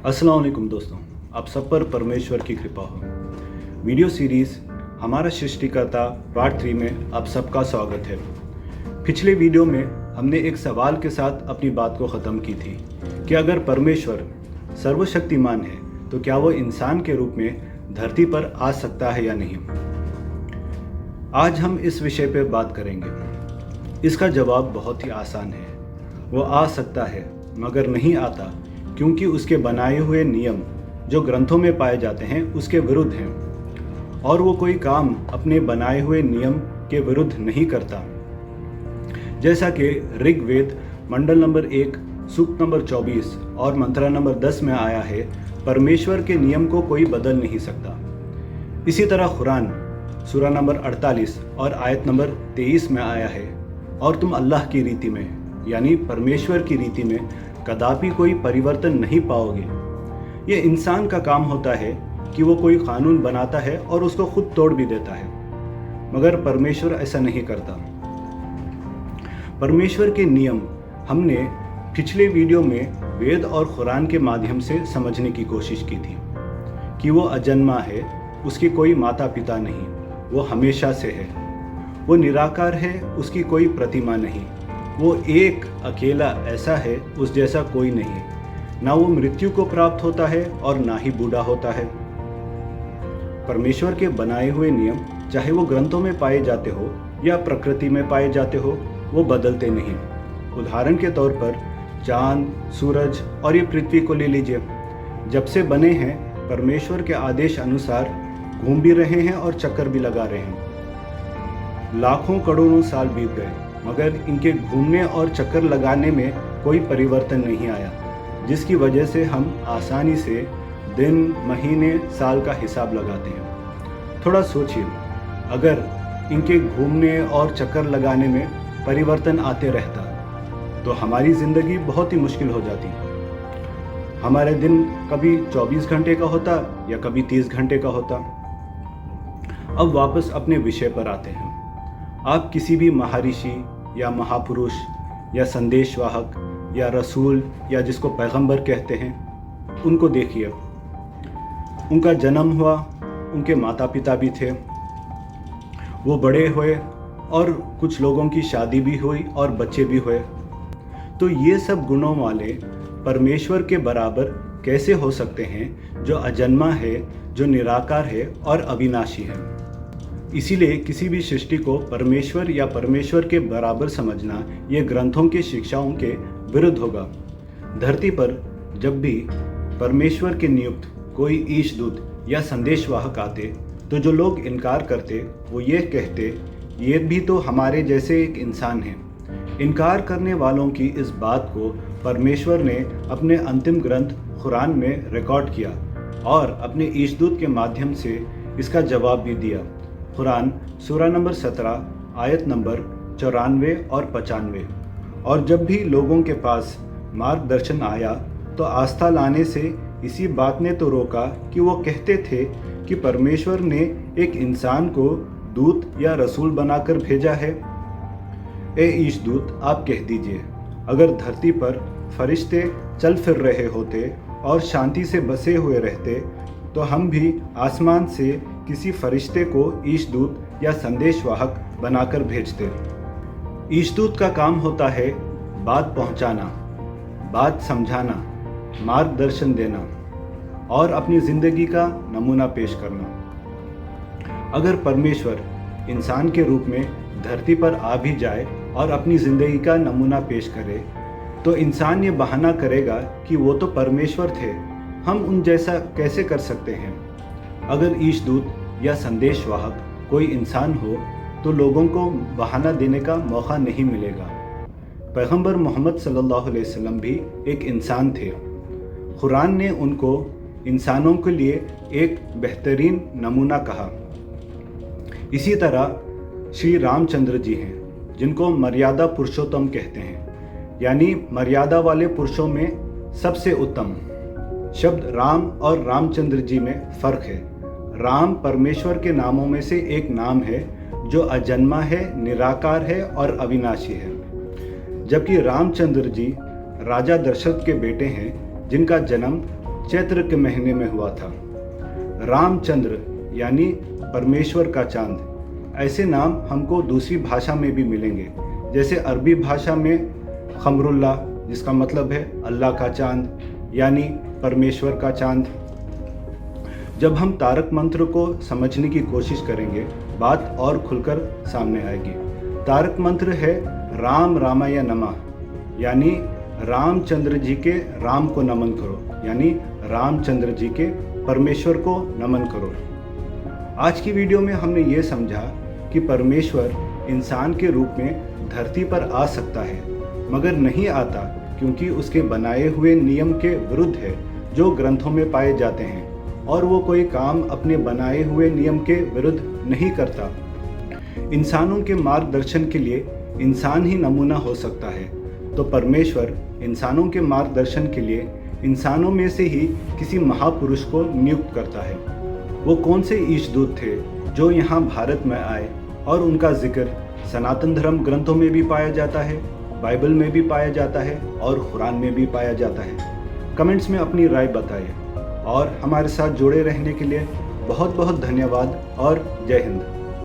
अस्सलाम वालेकुम दोस्तों, आप सब पर परमेश्वर की कृपा हो। वीडियो सीरीज़ हमारा सृष्टिकर्ता पार्ट 3 में आप सबका स्वागत है। पिछले वीडियो में हमने एक सवाल के साथ अपनी बात को ख़त्म की थी कि अगर परमेश्वर सर्वशक्तिमान है तो क्या वो इंसान के रूप में धरती पर आ सकता है या नहीं। आज हम इस विषय पर बात करेंगे। इसका जवाब बहुत ही आसान है। वो आ सकता है मगर नहीं आता, क्योंकि उसके बनाए हुए नियम जो ग्रंथों में पाए जाते हैं उसके विरुद्ध हैं, और वो कोई काम अपने बनाए हुए नियम के विरुद्ध नहीं करता। जैसा कि ऋग्वेद मंडल नंबर 1 सूक्त नंबर 24 और मंत्रा नंबर 10 में आया है, परमेश्वर के नियम को कोई बदल नहीं सकता। इसी तरह कुरान सूरा नंबर 48 और आयत नंबर 23 में आया है, और तुम अल्लाह की रीति में यानी परमेश्वर की रीति में कदापि कोई परिवर्तन नहीं पाओगे। ये इंसान का काम होता है कि वो कोई कानून बनाता है और उसको खुद तोड़ भी देता है, मगर परमेश्वर ऐसा नहीं करता। परमेश्वर के नियम हमने पिछले वीडियो में वेद और कुरान के माध्यम से समझने की कोशिश की थी कि वो अजन्मा है, उसके कोई माता पिता नहीं, वो हमेशा से है, वो निराकार है, उसकी कोई प्रतिमा नहीं, वो एक अकेला ऐसा है, उस जैसा कोई नहीं, ना वो मृत्यु को प्राप्त होता है और ना ही बूढ़ा होता है। परमेश्वर के बनाए हुए नियम चाहे वो ग्रंथों में पाए जाते हो या प्रकृति में पाए जाते हो, वो बदलते नहीं। उदाहरण के तौर पर चांद, सूरज और ये पृथ्वी को ले लीजिए। जब से बने हैं परमेश्वर के आदेश अनुसार घूम भी रहे हैं और चक्कर भी लगा रहे हैं। लाखों करोड़ों साल बीत गए, मगर इनके घूमने और चक्कर लगाने में कोई परिवर्तन नहीं आया, जिसकी वजह से हम आसानी से दिन, महीने, साल का हिसाब लगाते हैं। थोड़ा सोचिए, अगर इनके घूमने और चक्कर लगाने में परिवर्तन आते रहता तो हमारी ज़िंदगी बहुत ही मुश्किल हो जाती। हमारे दिन कभी 24 घंटे का होता या कभी 30 घंटे का होता। अब वापस अपने विषय पर आते हैं। आप किसी भी महर्षि या महापुरुष या संदेशवाहक या रसूल या जिसको पैगंबर कहते हैं, उनको देखिए। उनका जन्म हुआ, उनके माता पिता भी थे, वो बड़े हुए और कुछ लोगों की शादी भी हुई और बच्चे भी हुए। तो ये सब गुणों वाले परमेश्वर के बराबर कैसे हो सकते हैं, जो अजन्मा है, जो निराकार है और अविनाशी है। इसीलिए किसी भी सृष्टि को परमेश्वर या परमेश्वर के बराबर समझना ये ग्रंथों की शिक्षाओं के विरुद्ध होगा। धरती पर जब भी परमेश्वर के नियुक्त कोई ईशदूत या संदेशवाहक आते, तो जो लोग इनकार करते वो ये कहते, ये भी तो हमारे जैसे एक इंसान है। इनकार करने वालों की इस बात को परमेश्वर ने अपने अंतिम ग्रंथ कुरान में रिकॉर्ड किया और अपने ईशदूत के माध्यम से इसका जवाब भी दिया। कुरान सूरा नंबर 17 आयत नंबर 94 और 95। और जब भी लोगों के पास मार्गदर्शन आया तो आस्था लाने से इसी बात ने तो रोका कि वो कहते थे कि परमेश्वर ने एक इंसान को दूत या रसूल बनाकर भेजा है। ए ईशदूत, आप कह दीजिए, अगर धरती पर फरिश्ते चल फिर रहे होते और शांति से बसे हुए रहते तो हम भी आसमान से किसी फरिश्ते को ईशदूत या संदेशवाहक बनाकर भेजते। ईशदूत का काम होता है बात पहुंचाना, बात समझाना, मार्गदर्शन देना और अपनी ज़िंदगी का नमूना पेश करना। अगर परमेश्वर इंसान के रूप में धरती पर आ भी जाए और अपनी ज़िंदगी का नमूना पेश करे, तो इंसान ये बहाना करेगा कि वो तो परमेश्वर थे, हम उन जैसा कैसे कर सकते हैं। अगर ईशदूत या संदेशवाहक कोई इंसान हो तो लोगों को बहाना देने का मौका नहीं मिलेगा। पैगंबर मोहम्मद सल्लल्लाहु अलैहि वसल्लम भी एक इंसान थे। कुरान ने उनको इंसानों के लिए एक बेहतरीन नमूना कहा। इसी तरह श्री रामचंद्र जी हैं, जिनको मर्यादा पुरुषोत्तम कहते हैं, यानी मर्यादा वाले पुरुषों में सबसे उत्तम। शब्द राम और रामचंद्र जी में फ़र्क है। राम परमेश्वर के नामों में से एक नाम है जो अजन्मा है, निराकार है और अविनाशी है, जबकि रामचंद्र जी राजा दशरथ के बेटे हैं, जिनका जन्म चैत्र के महीने में हुआ था। रामचंद्र यानी परमेश्वर का चांद, ऐसे नाम हमको दूसरी भाषा में भी मिलेंगे। जैसे अरबी भाषा में खमरुल्ला, जिसका मतलब है अल्लाह का चांद यानी परमेश्वर का चांद। जब हम तारक मंत्र को समझने की कोशिश करेंगे, बात और खुलकर सामने आएगी। तारक मंत्र है राम रामाय नमः, यानी रामचंद्र जी के राम को नमन करो, यानी रामचंद्र जी के परमेश्वर को नमन करो। आज की वीडियो में हमने ये समझा कि परमेश्वर इंसान के रूप में धरती पर आ सकता है, मगर नहीं आता क्योंकि उसके बनाए हुए नियम के विरुद्ध है जो ग्रंथों में पाए जाते हैं, और वो कोई काम अपने बनाए हुए नियम के विरुद्ध नहीं करता। इंसानों के मार्गदर्शन के लिए इंसान ही नमूना हो सकता है, तो परमेश्वर इंसानों के मार्गदर्शन के लिए इंसानों में से ही किसी महापुरुष को नियुक्त करता है। वो कौन से ईशदूत थे जो यहाँ भारत में आए, और उनका जिक्र सनातन धर्म ग्रंथों में भी पाया जाता है, बाइबल में भी पाया जाता है और कुरान में भी पाया जाता है। कमेंट्स में अपनी राय बताइए, और हमारे साथ जुड़े रहने के लिए बहुत बहुत धन्यवाद और जय हिंद।